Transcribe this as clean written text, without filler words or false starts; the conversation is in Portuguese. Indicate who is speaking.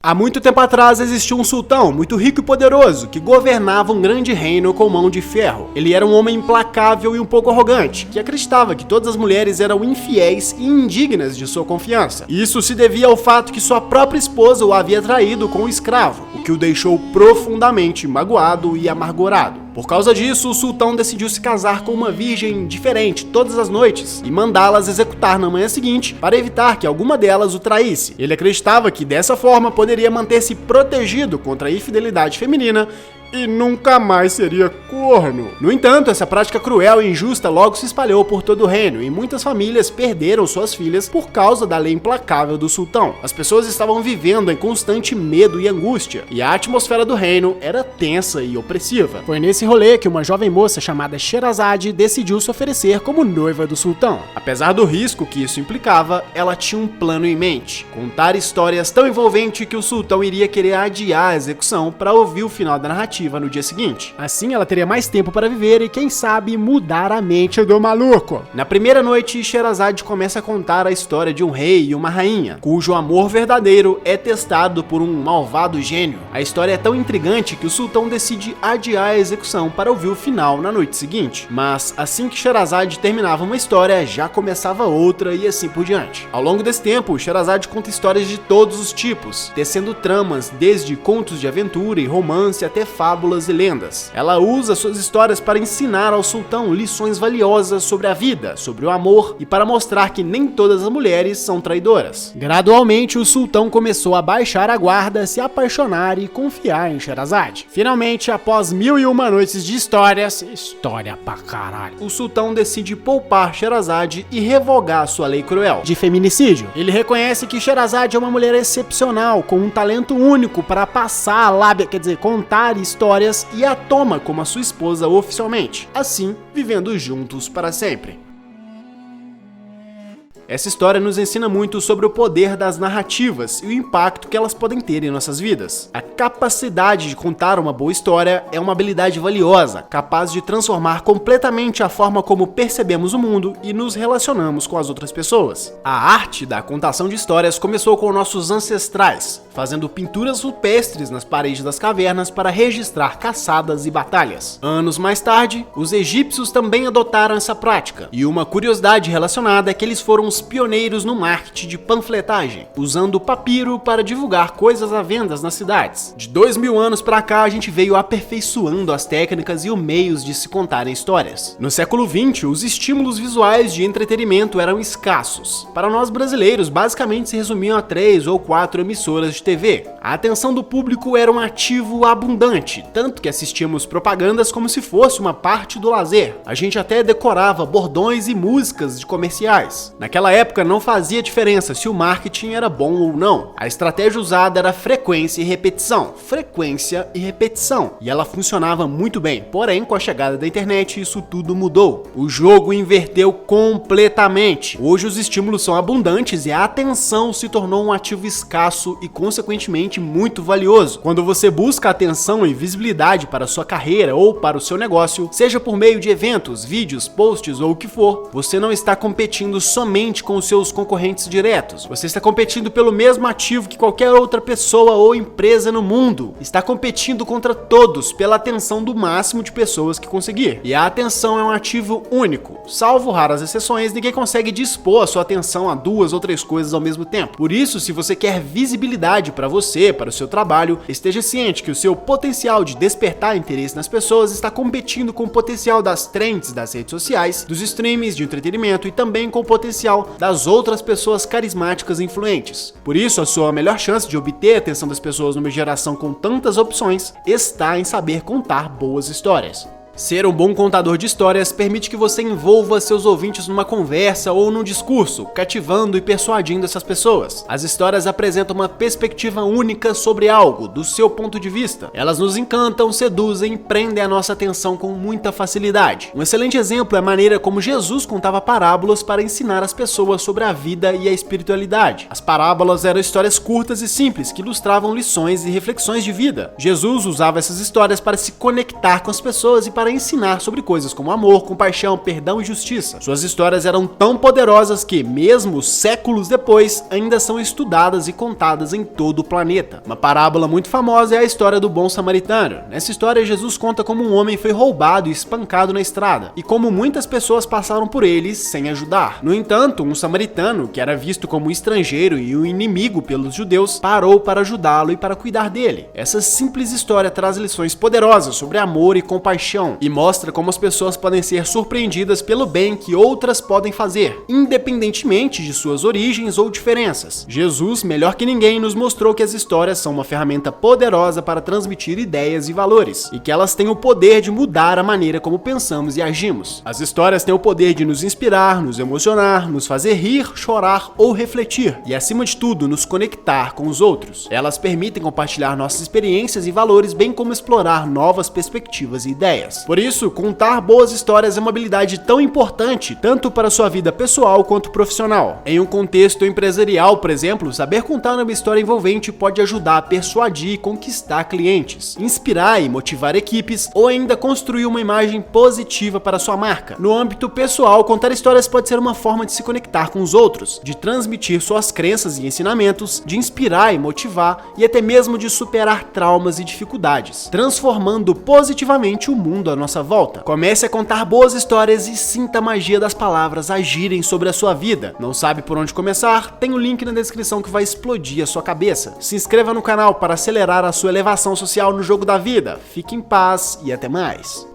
Speaker 1: Há muito tempo atrás existiu um sultão muito rico e poderoso que governava um grande reino com mão de ferro. Ele era um homem implacável e um pouco arrogante, que acreditava que todas as mulheres eram infiéis e indignas de sua confiança. Isso se devia ao fato que sua própria esposa o havia traído com um escravo, o que o deixou profundamente magoado e amargurado. Por causa disso, o sultão decidiu se casar com uma virgem diferente todas as noites e mandá-las executar na manhã seguinte para evitar que alguma delas o traísse. Ele acreditava que dessa forma poderia manter-se protegido contra a infidelidade feminina e nunca mais seria corno. No entanto, essa prática cruel e injusta logo se espalhou por todo o reino e muitas famílias perderam suas filhas por causa da lei implacável do sultão. As pessoas estavam vivendo em constante medo e angústia, e a atmosfera do reino era tensa e opressiva. Foi nesse rolê que uma jovem moça chamada Sherazade decidiu se oferecer como noiva do sultão. Apesar do risco que isso implicava, ela tinha um plano em mente: contar histórias tão envolventes que o sultão iria querer adiar a execução para ouvir o final da narrativa no dia seguinte. Assim ela teria mais tempo para viver e, quem sabe, mudar a mente do maluco. Na primeira noite, Sherazade começa a contar a história de um rei e uma rainha, cujo amor verdadeiro é testado por um malvado gênio. A história é tão intrigante que o sultão decide adiar a execução para ouvir o final na noite seguinte. Mas assim que Sherazade terminava uma história, já começava outra e assim por diante. Ao longo desse tempo, Sherazade conta histórias de todos os tipos, tecendo tramas desde contos de aventura e romance até fábulas e lendas. Ela usa suas histórias para ensinar ao sultão lições valiosas sobre a vida, sobre o amor e para mostrar que nem todas as mulheres são traidoras. Gradualmente, o sultão começou a baixar a guarda, se apaixonar e confiar em Sherazade. Finalmente, após 1001 noites de história pra caralho, o sultão decide poupar Sherazade e revogar sua lei cruel de feminicídio. Ele reconhece que Sherazade é uma mulher excepcional, com um talento único para passar a lábia, contar histórias, e a toma como a sua esposa oficialmente, assim vivendo juntos para sempre. Essa história nos ensina muito sobre o poder das narrativas e o impacto que elas podem ter em nossas vidas. A capacidade de contar uma boa história é uma habilidade valiosa, capaz de transformar completamente a forma como percebemos o mundo e nos relacionamos com as outras pessoas. A arte da contação de histórias começou com nossos ancestrais, fazendo pinturas rupestres nas paredes das cavernas para registrar caçadas e batalhas. Anos mais tarde, os egípcios também adotaram essa prática, e uma curiosidade relacionada é que eles foram os pioneiros no marketing de panfletagem, usando o papiro para divulgar coisas à venda nas cidades. De 2000 anos para cá, a gente veio aperfeiçoando as técnicas e os meios de se contarem histórias. No século XX, os estímulos visuais de entretenimento eram escassos. Para nós brasileiros, basicamente se resumiam a 3 ou 4 emissoras de TV. A atenção do público era um ativo abundante, tanto que assistíamos propagandas como se fosse uma parte do lazer. A gente até decorava bordões e músicas de comerciais. Naquela época não fazia diferença se o marketing era bom ou não. A estratégia usada era frequência e repetição. Frequência e repetição. E ela funcionava muito bem. Porém, com a chegada da internet, isso tudo mudou. O jogo inverteu completamente. Hoje os estímulos são abundantes e a atenção se tornou um ativo escasso e, consequentemente, muito valioso. Quando você busca atenção e visibilidade para a sua carreira ou para o seu negócio, seja por meio de eventos, vídeos, posts ou o que for, você não está competindo somente com os seus concorrentes diretos. Você está competindo pelo mesmo ativo que qualquer outra pessoa ou empresa no mundo. Está competindo contra todos pela atenção do máximo de pessoas que conseguir. E a atenção é um ativo único. Salvo raras exceções, ninguém consegue dispor a sua atenção a 2 ou 3 coisas ao mesmo tempo. Por isso, se você quer visibilidade para você, para o seu trabalho, esteja ciente que o seu potencial de despertar interesse nas pessoas está competindo com o potencial das trends das redes sociais, dos streams de entretenimento e também com o potencial das outras pessoas carismáticas e influentes. Por isso, a sua melhor chance de obter a atenção das pessoas numa geração com tantas opções está em saber contar boas histórias. Ser um bom contador de histórias permite que você envolva seus ouvintes numa conversa ou num discurso, cativando e persuadindo essas pessoas. As histórias apresentam uma perspectiva única sobre algo, do seu ponto de vista. Elas nos encantam, seduzem e prendem a nossa atenção com muita facilidade. Um excelente exemplo é a maneira como Jesus contava parábolas para ensinar as pessoas sobre a vida e a espiritualidade. As parábolas eram histórias curtas e simples que ilustravam lições e reflexões de vida. Jesus usava essas histórias para se conectar com as pessoas e para para ensinar sobre coisas como amor, compaixão, perdão e justiça. Suas histórias eram tão poderosas que, mesmo séculos depois, ainda são estudadas e contadas em todo o planeta. Uma parábola muito famosa é a história do bom samaritano. Nessa história, Jesus conta como um homem foi roubado e espancado na estrada, e como muitas pessoas passaram por ele sem ajudar. No entanto, um samaritano, que era visto como um estrangeiro e um inimigo pelos judeus, parou para ajudá-lo e para cuidar dele. Essa simples história traz lições poderosas sobre amor e compaixão, e mostra como as pessoas podem ser surpreendidas pelo bem que outras podem fazer, independentemente de suas origens ou diferenças. Jesus, melhor que ninguém, nos mostrou que as histórias são uma ferramenta poderosa para transmitir ideias e valores, e que elas têm o poder de mudar a maneira como pensamos e agimos. As histórias têm o poder de nos inspirar, nos emocionar, nos fazer rir, chorar ou refletir, e acima de tudo, nos conectar com os outros. Elas permitem compartilhar nossas experiências e valores, bem como explorar novas perspectivas e ideias. Por isso, contar boas histórias é uma habilidade tão importante, tanto para sua vida pessoal quanto profissional. Em um contexto empresarial, por exemplo, saber contar uma história envolvente pode ajudar a persuadir e conquistar clientes, inspirar e motivar equipes, ou ainda construir uma imagem positiva para sua marca. No âmbito pessoal, contar histórias pode ser uma forma de se conectar com os outros, de transmitir suas crenças e ensinamentos, de inspirar e motivar, e até mesmo de superar traumas e dificuldades, transformando positivamente o mundo à nossa volta. Comece a contar boas histórias e sinta a magia das palavras agirem sobre a sua vida. Não sabe por onde começar? Tem o link na descrição que vai explodir a sua cabeça. Se inscreva no canal para acelerar a sua elevação social no jogo da vida. Fique em paz e até mais.